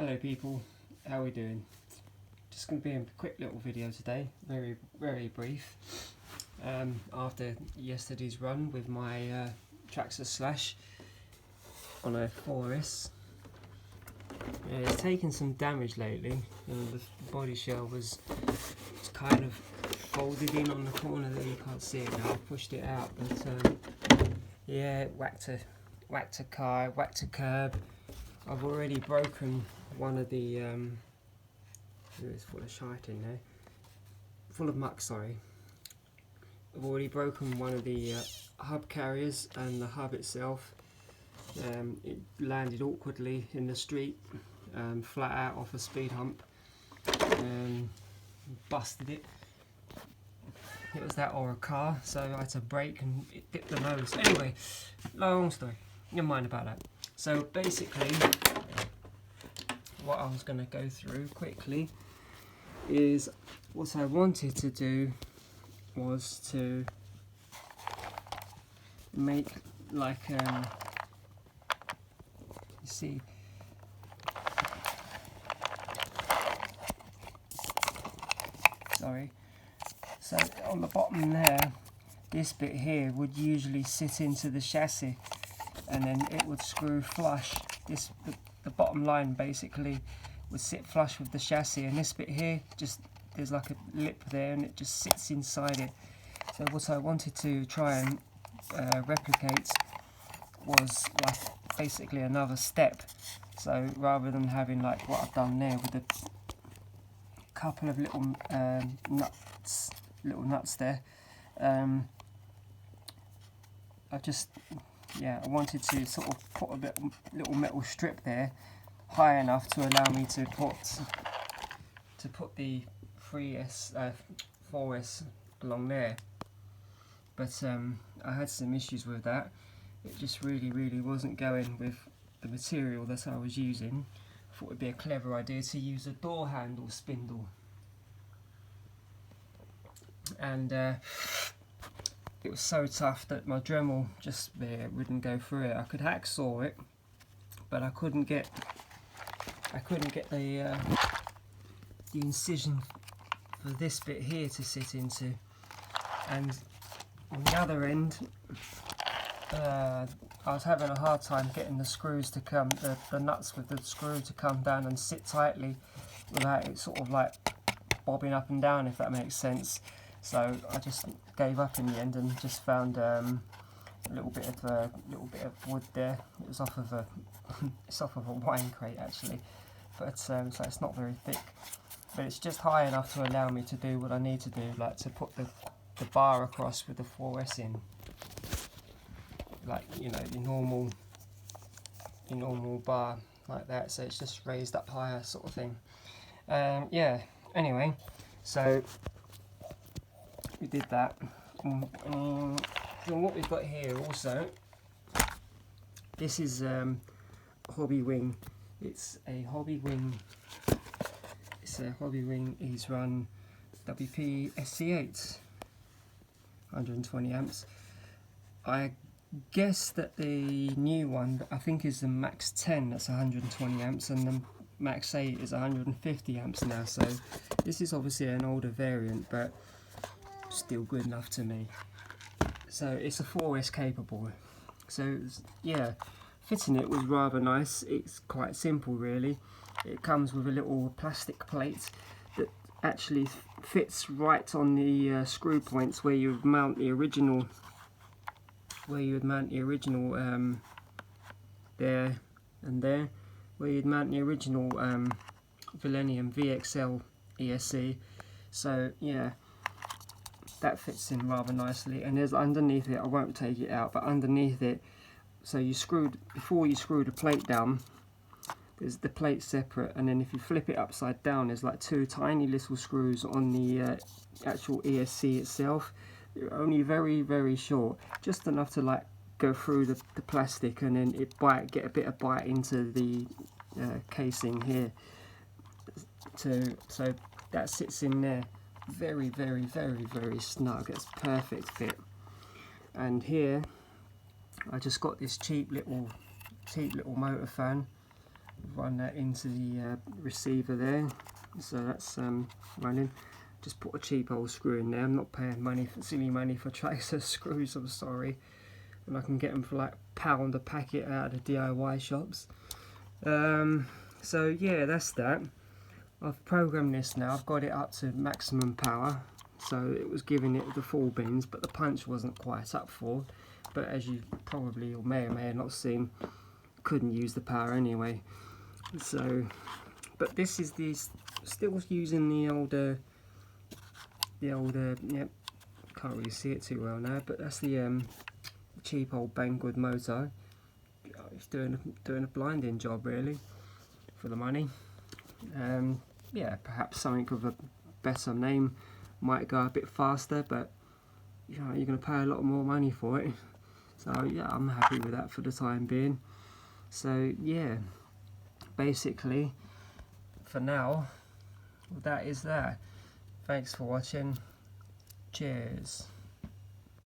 Hello people, how are we doing? Just going to be a quick little video today, very brief. After yesterday's run with my Traxxas Slash on a 4S. It's taken some damage lately, and the body shell was kind of folded in on the corner there. You can't see it now, I pushed it out, but yeah, it whacked a car, whacked a curb. I've already broken one of the, it's full of shite in there, full of muck, sorry. I've already broken one of the hub carriers and the hub itself. It landed awkwardly in the street, flat out off a speed hump, busted it. It was that or a car, so I had to brake and it dipped the nose. Anyway, long story, never mind about that. So basically, what I was going to go through quickly is what I wanted to do was to make like you see, sorry, so on the bottom there, this bit here would usually sit into the chassis and then it would screw flush. The bottom line basically would sit flush with the chassis, and this bit here, just there's like a lip there and it just sits inside it. So what I wanted to try and replicate was like basically another step. So rather than having like what I've done there with a couple of little nuts there, I wanted to sort of put a little metal strip there high enough to allow me to put the 4S along there. But I had some issues with that. It just really wasn't going with the material that I was using. I thought it would be a clever idea to use a door handle spindle. And it was so tough that my Dremel just wouldn't go through it. I could hacksaw it, but I couldn't get the incision for this bit here to sit into. And on the other end, I was having a hard time getting the screws to come, the nuts with the screw to come down and sit tightly without it sort of like bobbing up and down, if that makes sense. So I just gave up in the end and just found a little bit of wood there. It was off of a it's off of a wine crate actually, but so it's not very thick, but it's just high enough to allow me to do what I need to do, like to put the bar across with the 4S in, like, you know, the normal bar like that. So it's just raised up higher sort of thing. Yeah. Anyway, so we did that. So what we've got here also, this is hobby wing. It's a hobby wing. He's run WP SC8, 120 amps. I guess that the new one, I think, is the Max 10, that's 120 amps, and the Max 8 is 150 amps now. So this is obviously an older variant, but still good enough to me. So it's a 4S capable. So yeah, fitting it was rather nice. It's quite simple really. It comes with a little plastic plate that actually fits right on the screw points where you would mount the original, there and there, where you'd mount the original Millennium VXL ESC. So yeah, that fits in rather nicely. And there's underneath it, I won't take it out, but underneath it, so before you screw the plate down, there's the plate separate, and then if you flip it upside down, there's like two tiny little screws on the actual ESC itself. They're only very short, just enough to like go through the plastic, and then get a bit of bite into the casing here. So that sits in there very snug. It's perfect fit. And here I just got this cheap little motor fan run that into the receiver there, so that's running. Just put a cheap old screw in there. I'm not paying silly money for Traxxas screws, I'm sorry, and I can get them for like £1 a packet out of the DIY shops. So yeah, that's that. I've programmed this now. I've got it up to maximum power, so it was giving it the full bins, but the punch wasn't quite up for. But as you probably or may have not seen, couldn't use the power anyway. So, but this is still using the older, yep, can't really see it too well now, but that's the cheap old Banggood motor. It's doing a blinding job really for the money. Yeah, perhaps something with a better name might go a bit faster, but you know, you're going to pay a lot more money for it. So yeah, I'm happy with that for the time being. So yeah, basically for now, that is that. Thanks for watching. Cheers.